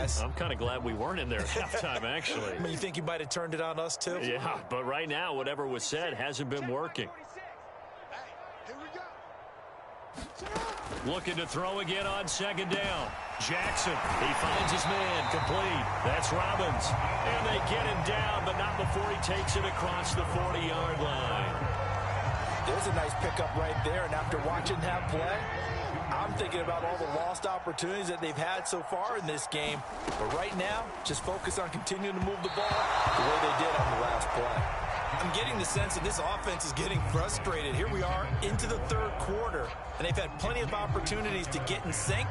guys. I'm kind of glad we weren't in there at halftime, actually. I mean, you think you might have turned it on us, too? Yeah, but right now, whatever was said hasn't been working. Looking to throw again on second down. Jackson, he finds his man, complete. That's Robbins. And they get him down, but not before he takes it across the 40-yard line. There's a nice pickup right there, and after watching that play, I'm thinking about all the lost opportunities that they've had so far in this game. But right now, just focus on continuing to move the ball the way they did on the last play. I'm getting the sense that this offense is getting frustrated. Here we are into the third quarter, and they've had plenty of opportunities to get in sync.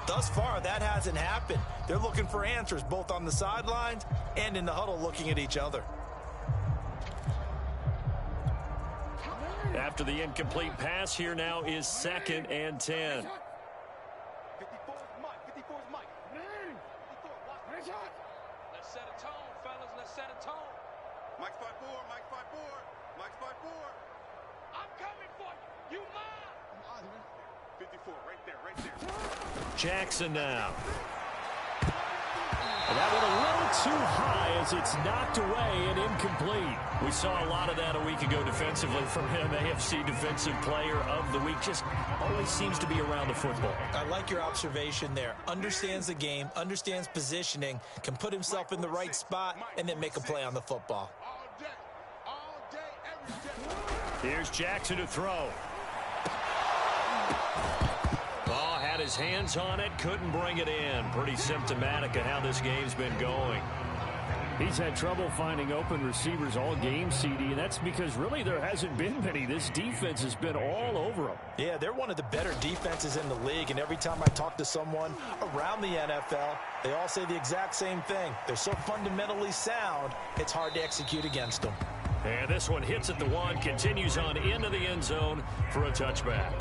Thus far, that hasn't happened. They're looking for answers both on the sidelines and in the huddle looking at each other. After the incomplete pass, here now is 2nd and 10. Let's set a tone, fellas. Let's set a tone. Mike's 5-4, Mike's 5-4, Mike's 5-4. I'm coming for you. You mine. 54, right there. Jackson now. That one a little too high as it's knocked away and incomplete. We saw a lot of that a week ago defensively from him. AFC Defensive Player of the Week. Just always seems to be around the football. I like your observation there. Understands the game, understands positioning, can put himself in the right spot, and then make a play on the football. All day, every day. Here's Jackson to throw. Had his hands on it, couldn't bring it in. Pretty symptomatic of how this game's been going. He's had trouble finding open receivers all game, CD, and that's because really there hasn't been many. This defense has been all over them. Yeah, they're one of the better defenses in the league, and every time I talk to someone around the NFL, they all say the exact same thing. They're so fundamentally sound, it's hard to execute against them. And this one hits at the 1, continues on into the end zone for a touchback.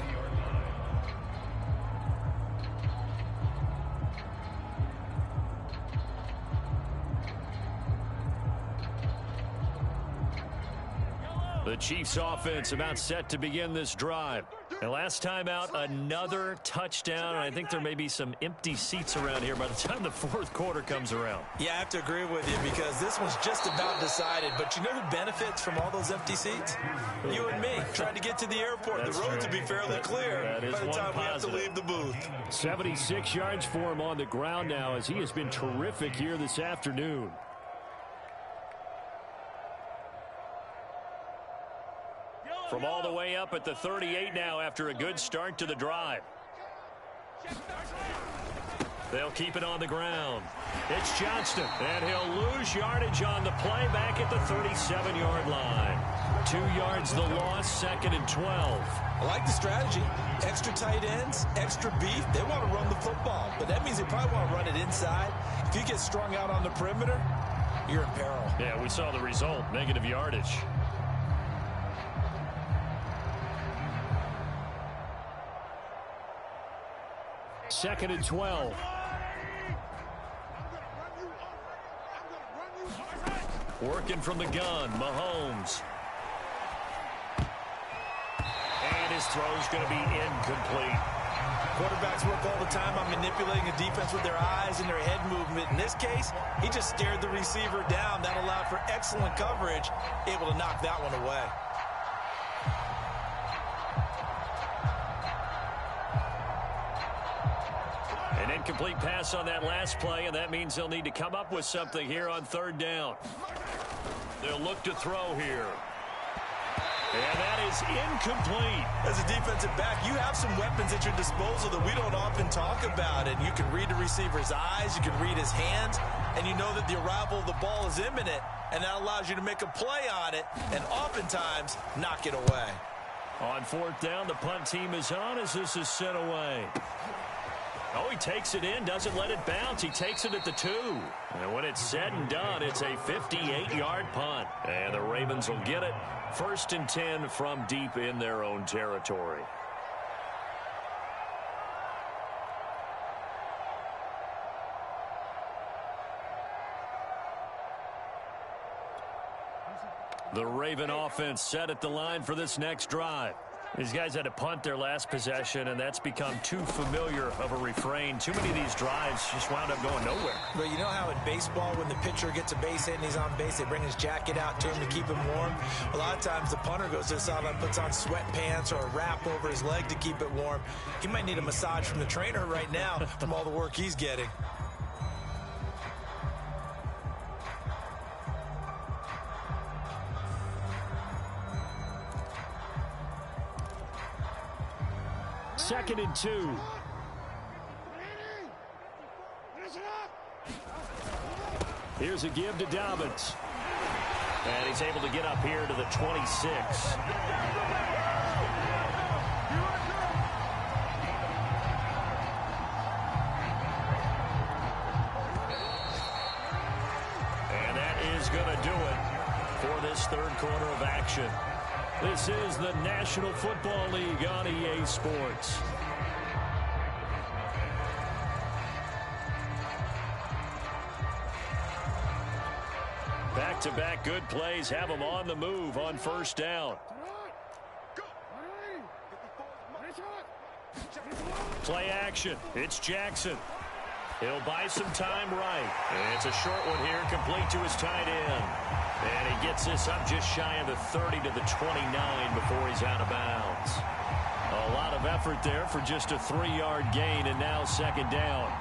The Chiefs offense about set to begin this drive. And last time out, another touchdown. And I think there may be some empty seats around here by the time the fourth quarter comes around. Yeah, I have to agree with you because this one's just about decided. But you know who benefits from all those empty seats? You and me, trying to get to the airport. That's the roads true. will be fairly clear by the time we have to leave the booth. 76 yards for him on the ground now as he has been terrific here this afternoon. From all the way up at the 38 now after a good start to the drive. They'll keep it on the ground. It's Johnston, and he'll lose yardage on the play back at the 37-yard line. 2 yards the loss, 2nd and 12. I like the strategy. Extra tight ends, extra beef. They want to run the football, but that means they probably want to run it inside. If you get strung out on the perimeter, you're in peril. Yeah, we saw the result, negative yardage. Second and 12. Working from the gun, Mahomes. And his throw's going to be incomplete. Quarterbacks work all the time on manipulating a defense with their eyes and their head movement. In this case, he just stared the receiver down. That allowed for excellent coverage, able to knock that one away. An incomplete pass on that last play, and that means they'll need to come up with something here on 3rd down. They'll look to throw here. And that is incomplete. As a defensive back, you have some weapons at your disposal that we don't often talk about. And you can read the receiver's eyes, you can read his hands, and you know that the arrival of the ball is imminent, and that allows you to make a play on it and oftentimes knock it away. On 4th down, the punt team is on as this is sent away. Oh, he takes it in, doesn't let it bounce. He takes it at the 2. And when it's said and done, it's a 58-yard punt. And the Ravens will get it. 1st and 10 from deep in their own territory. The Raven offense set at the line for this next drive. These guys had to punt their last possession, and that's become too familiar of a refrain. Too many of these drives just wound up going nowhere. But you know how in baseball, when the pitcher gets a base hit and he's on base, they bring his jacket out to him to keep him warm? A lot of times the punter goes to the sideline, puts on sweatpants or a wrap over his leg to keep it warm. He might need a massage from the trainer right now from all the work he's getting. Second and 2. Here's a give to Dobbins. And he's able to get up here to the 26. And that is going to do it for this third quarter of action. This is the National Football League on EA Sports. Back-to-back good plays have them on the move on first down. Play action. It's Jackson. He'll buy some time right. And it's a short one here, complete to his tight end. And he gets this up just shy of the 30 to the 29 before he's out of bounds. A lot of effort there for just a 3-yard gain, and now second down.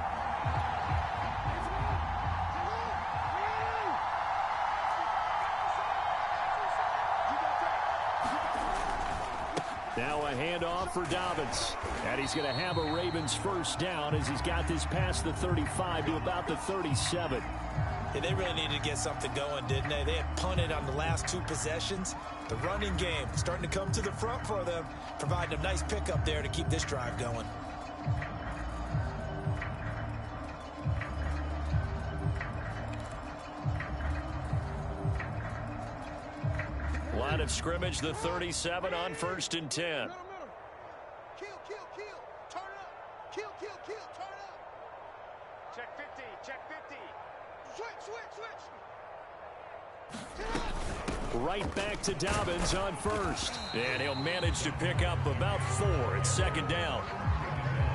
Now a handoff for Dobbins. And he's going to have a Ravens first down as he's got this past the 35 to about the 37. Yeah, they really needed to get something going, didn't they? They had punted on the last 2 possessions. The running game starting to come to the front for them, providing a nice pickup there to keep this drive going. Line of scrimmage, the 37 on first and 10. Kill, kill, kill. Turn up. Kill, kill, kill. Turn up. Check 50. Check 50. Switch. Right back to Dobbins on first. And he'll manage to pick up about 4 at second down.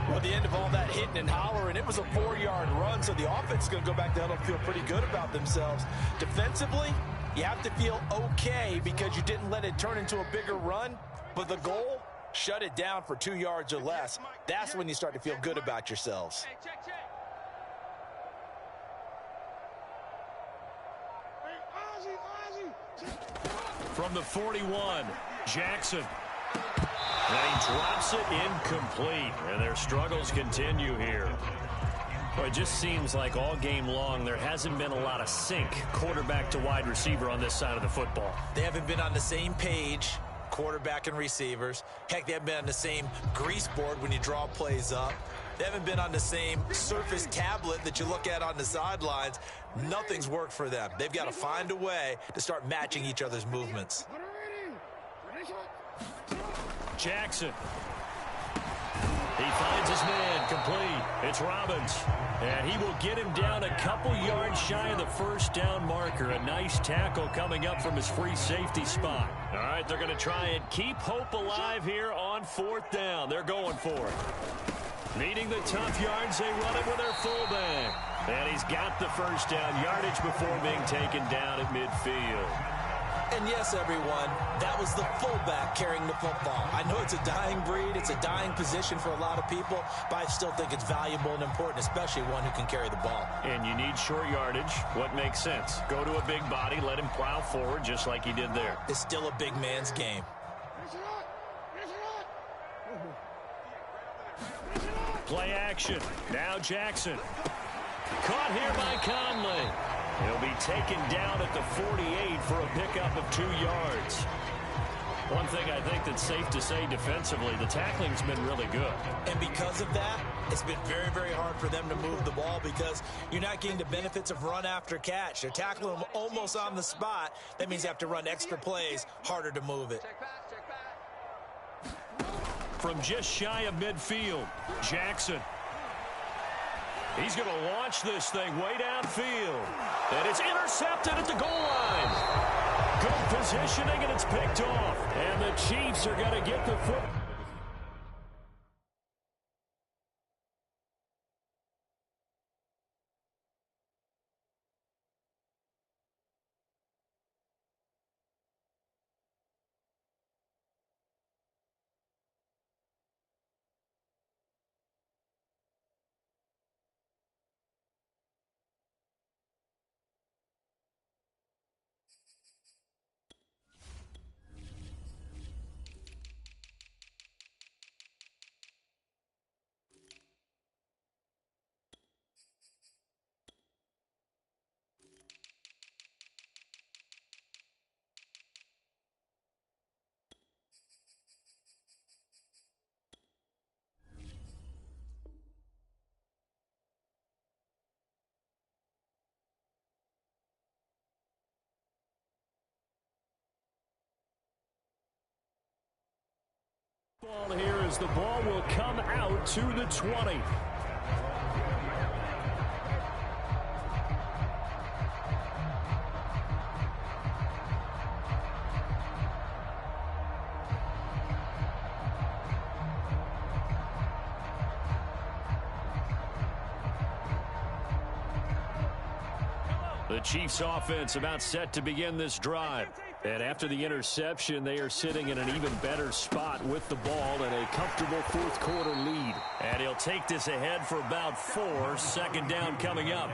Well, at the end of all that hitting and hollering, it was a 4-yard run, so the offense is going to go back down and feel pretty good about themselves. Defensively, you have to feel okay because you didn't let it turn into a bigger run, but the goal, shut it down for 2 yards or less. That's when you start to feel good about yourselves. Hey, check. From the 41, Jackson. And he drops it incomplete. And their struggles continue here. Well, it just seems like all game long there hasn't been a lot of sync quarterback to wide receiver on this side of the football. They haven't been on the same page, quarterback and receivers. Heck, they haven't been on the same grease board when you draw plays up. They haven't been on the same surface tablet that you look at on the sidelines. Nothing's worked for them. They've got to find a way to start matching each other's movements. Jackson. He finds his man complete. It's Robbins. And he will get him down a couple yards shy of the first down marker. A nice tackle coming up from his free safety spot. All right, they're going to try and keep hope alive here on fourth down. They're going for it. Needing the tough yards, they run it with their fullback. And he's got the first down yardage before being taken down at midfield. And yes, everyone, that was the fullback carrying the football. I know it's a dying breed, it's a dying position for a lot of people, but I still think it's valuable and important, especially one who can carry the ball. And you need short yardage. What makes sense? Go to a big body, let him plow forward just like he did there. It's still a big man's game. Play action. Now Jackson. Caught here by Conley. He'll be taken down at the 48 for a pickup of 2 yards. One thing I think that's safe to say defensively, the tackling's been really good. And because of that, it's been very, very hard for them to move the ball because you're not getting the benefits of run after catch. They're tackling them almost on the spot. That means you have to run extra plays, harder to move it. From just shy of midfield, Jackson. He's going to launch this thing way downfield. And it's intercepted at the goal line. Good positioning, and it's picked off. And the Chiefs are going to get the football. Ball here as the ball will come out to the 20. The Chiefs offense about set to begin this drive. And after the interception, they are sitting in an even better spot with the ball and a comfortable fourth quarter lead. And he'll take this ahead for about 4. Second down coming up.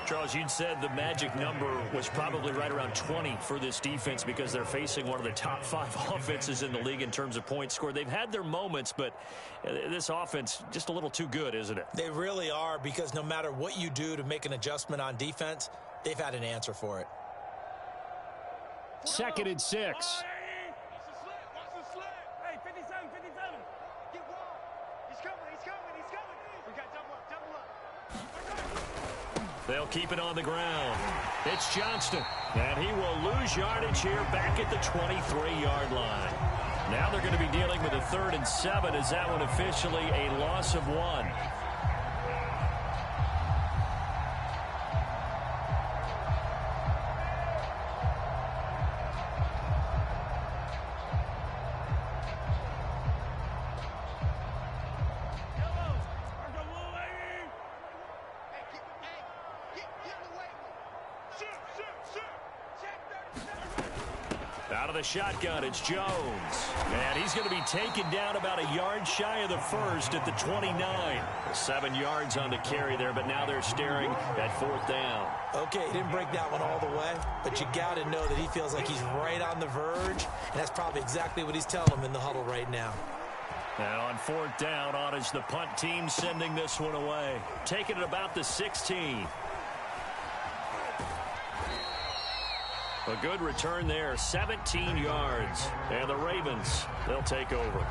Charles, you'd said the magic number was probably right around 20 for this defense because they're facing one of the top 5 offenses in the league in terms of points scored. They've had their moments, but this offense just a little too good, isn't it? They really are, because no matter what you do to make an adjustment on defense, they've had an answer for it. 2nd and 6. Watch the slip. Hey, 57. Get wide. He's coming. We got double up. They'll keep it on the ground. It's Johnston. And he will lose yardage here back at the 23-yard line. Now they're going to be dealing with a 3rd and 7 as that one officially a loss of 1. Out of the shotgun, it's Jones. And he's going to be taken down about a yard shy of the first at the 29. 7 yards on the carry there, but now they're staring at 4th down. Okay, didn't break that one all the way, but you got to know that he feels like he's right on the verge, and that's probably exactly what he's telling him in the huddle right now. Now on 4th down, on is the punt team sending this one away. Taking it about the 16. A good return there, 17 yards. And the Ravens, they'll take over.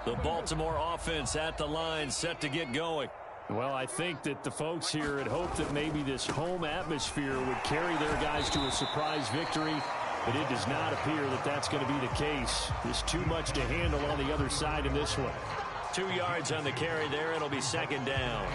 The Baltimore offense at the line, set to get going. Well, I think that the folks here had hoped that maybe this home atmosphere would carry their guys to a surprise victory. But it does not appear that that's going to be the case. There's too much to handle on the other side in this one. 2 yards on the carry there. It'll be 2nd down.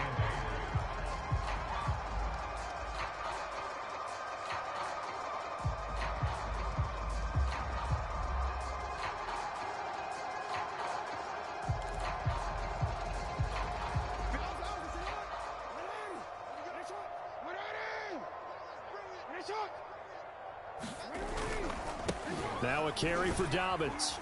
Now a carry for Dobbins.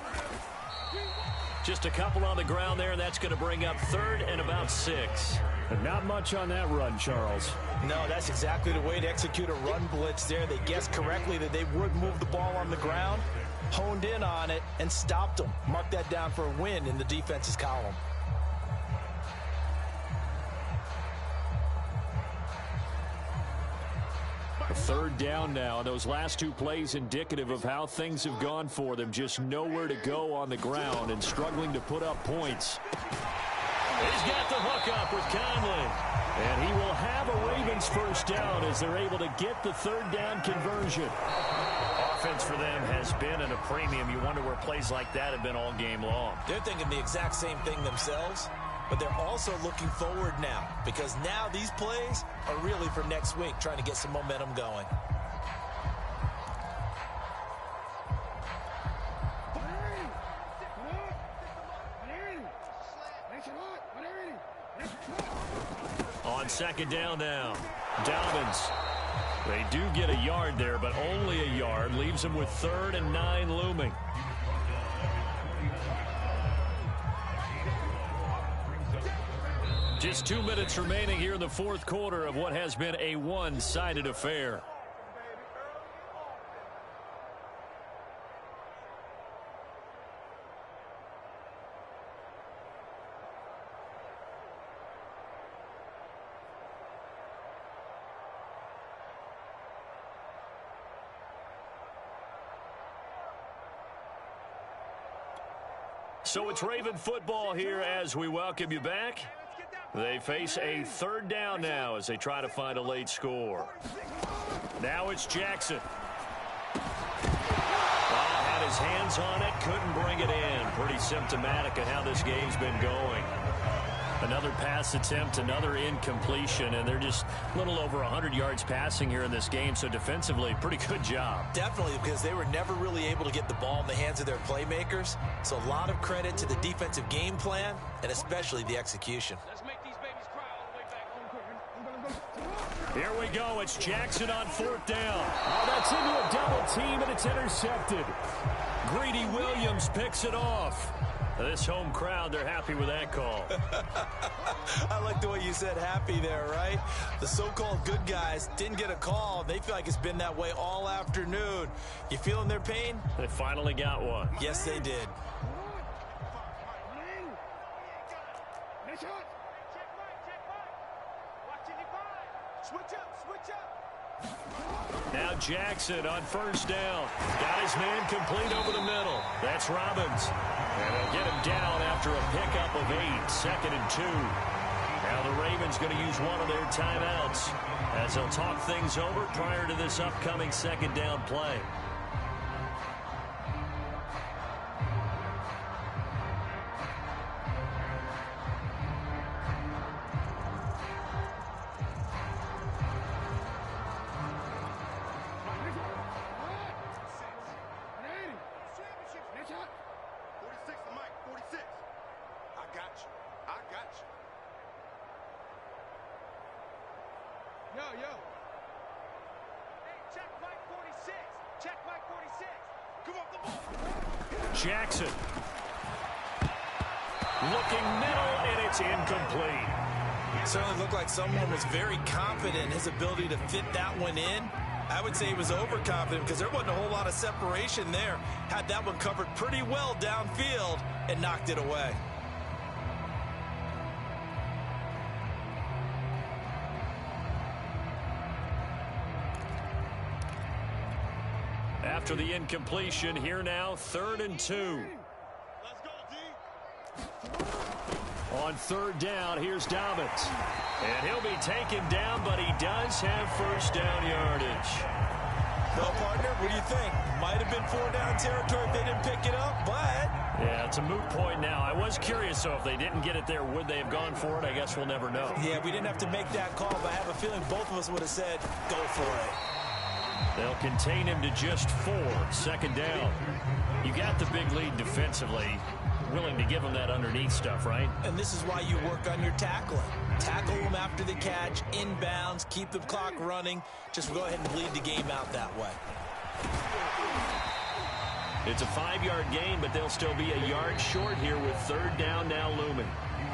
Just a couple on the ground there, and that's going to bring up 3rd and about 6. And not much on that run, Charles. No, that's exactly the way to execute a run blitz there. They guessed correctly that they would move the ball on the ground, honed in on it, and stopped them. Mark that down for a win in the defense's column. A 3rd down now. Those last 2 plays indicative of how things have gone for them. Just nowhere to go on the ground and struggling to put up points. He's got the hook up with Conley. And he will have a Ravens 1st down as they're able to get the 3rd down conversion. Offense for them has been at a premium. You wonder where plays like that have been all game long. They're thinking the exact same thing themselves, but they're also looking forward now, because now these plays are really for next week, trying to get some momentum going. On 2nd down now, Dobbins. They do get a yard there, but only a yard. Leaves them with 3rd and 9 looming. Just 2 minutes remaining here in the fourth quarter of what has been a one-sided affair. So it's Raven football here as we welcome you back. They face a third down now as they try to find a late score. Now it's Jackson. Had his hands on it, couldn't bring it in. Pretty symptomatic of how this game's been going. Another pass attempt, another incompletion, and they're just a little over 100 yards passing here in this game, so defensively, pretty good job. Definitely, because they were never really able to get the ball in the hands of their playmakers, so a lot of credit to the defensive game plan, and especially the execution. Let's make these babies cry all the way back. Here we go. It's Jackson on fourth down. Oh, that's into a double team, and it's intercepted. Greedy Williams picks it off. This home crowd, they're happy with that call. I like the way you said happy there, right? The so-called good guys didn't get a call. They feel like it's been that way all afternoon. You feeling their pain? They finally got one. Yes, they did. Now Jackson on first down. Got his man complete over the middle. That's Robbins. And they'll get him down after a pickup of 8, 2nd and 2. Now the Ravens going to use one of their timeouts as they'll talk things over prior to this upcoming second down play. Jackson. Looking middle, and it's incomplete. It certainly looked like someone was very confident in his ability to fit that one in. I would say he was overconfident because there wasn't a whole lot of separation there. Had that one covered pretty well downfield and knocked it away. After the incompletion, here now, 3rd and 2. Let's go, D. On third down, here's Dobbins. And he'll be taken down, but he does have first down yardage. Well, partner, what do you think? Might have been 4-down territory if they didn't pick it up, but... Yeah, it's a moot point now. I was curious, so if they didn't get it there, would they have gone for it? I guess we'll never know. Yeah, we didn't have to make that call, but I have a feeling both of us would have said, go for it. They'll contain him to just 4, 2nd down. You got the big lead defensively. Willing to give him that underneath stuff, right? And this is why you work on your tackling. Tackle them after the catch, inbounds, keep the clock running. Just go ahead and bleed the game out that way. It's a 5-yard gain, but they'll still be a yard short here with 3rd down now looming.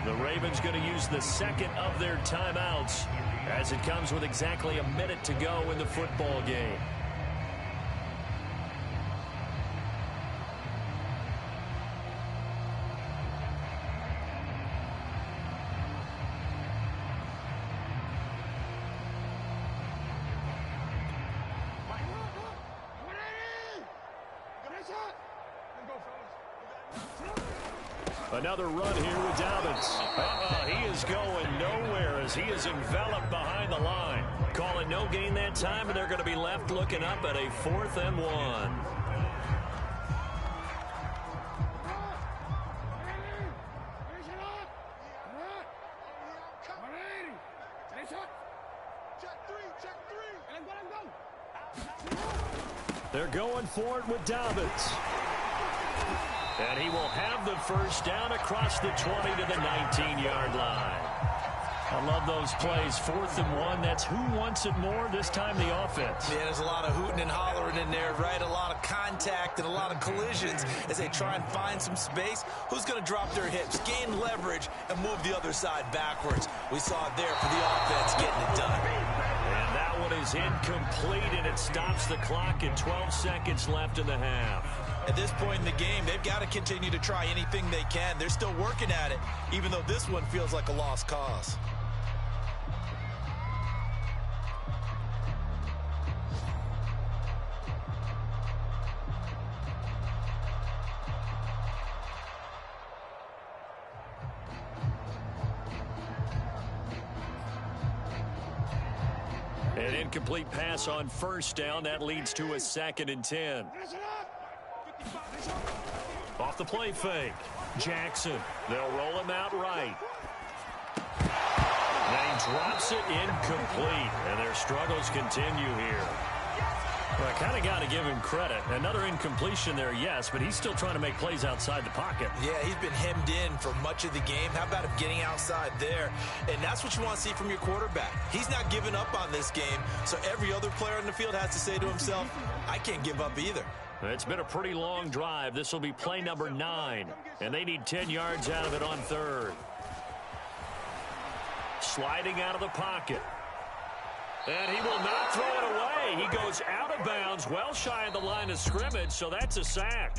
The Ravens going to use the second of their timeouts as it comes with exactly a minute to go in the football game. Another run here with Dobbins. He is going nowhere as he is enveloped behind the line. Calling no gain that time, and they're going to be left looking up at a 4th and 1. They're going for it with Dobbins. And he will have the first down across the 20 to the 19-yard line. I love those plays. 4th and 1. That's who wants it more, this time the offense. Yeah, there's a lot of hooting and hollering in there, right? A lot of contact and a lot of collisions as they try and find some space. Who's going to drop their hips, gain leverage, and move the other side backwards? We saw it there for the offense getting it done. And that one is incomplete, and it stops the clock at 12 seconds left in the half. At this point in the game, they've got to continue to try anything they can. They're still working at it, even though this one feels like a lost cause. An incomplete pass on 1st down. That leads to a 2nd and 10. Off the play fake. Jackson. They'll roll him out right. And he drops it incomplete. And their struggles continue here. Well, I kind of got to give him credit. Another incompletion there, yes, but he's still trying to make plays outside the pocket. Yeah, he's been hemmed in for much of the game. How about him getting outside there? And that's what you want to see from your quarterback. He's not giving up on this game, so every other player on the field has to say to himself, I can't give up either. It's been a pretty long drive. This will be play number 9, and they need 10 yards out of it on 3rd. Sliding out of the pocket. And he will not throw it away. He goes out of bounds, well shy of the line of scrimmage, so that's a sack.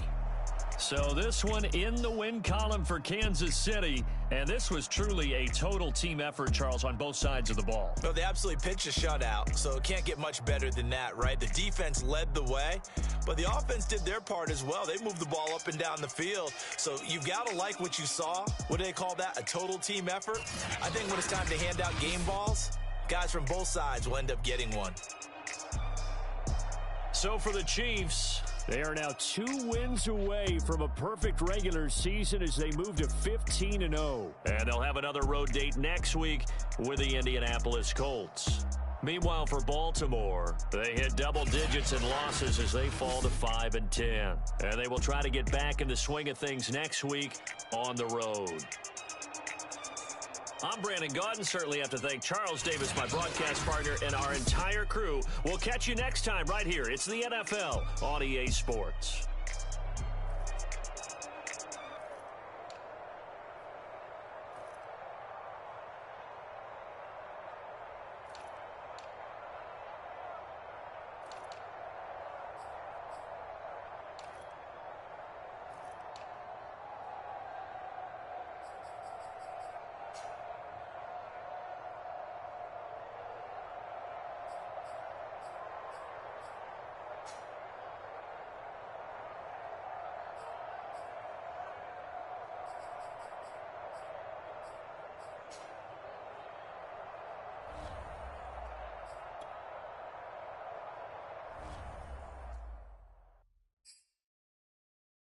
So this one in the win column for Kansas City, and this was truly a total team effort, Charles, on both sides of the ball. Well, they absolutely pitched a shutout, so it can't get much better than that, right? The defense led the way, but the offense did their part as well. They moved the ball up and down the field, so you've got to like what you saw. What do they call that? A total team effort? I think when it's time to hand out game balls, guys from both sides will end up getting one. So for the Chiefs, they are now 2 wins away from a perfect regular season as they move to 15-0. And they'll have another road date next week with the Indianapolis Colts. Meanwhile, for Baltimore, they hit double digits in losses as they fall to 5-10. And they will try to get back in the swing of things next week on the road. I'm Brandon Gaudin. Certainly have to thank Charles Davis, my broadcast partner, and our entire crew. We'll catch you next time right here. It's the NFL on EA Sports.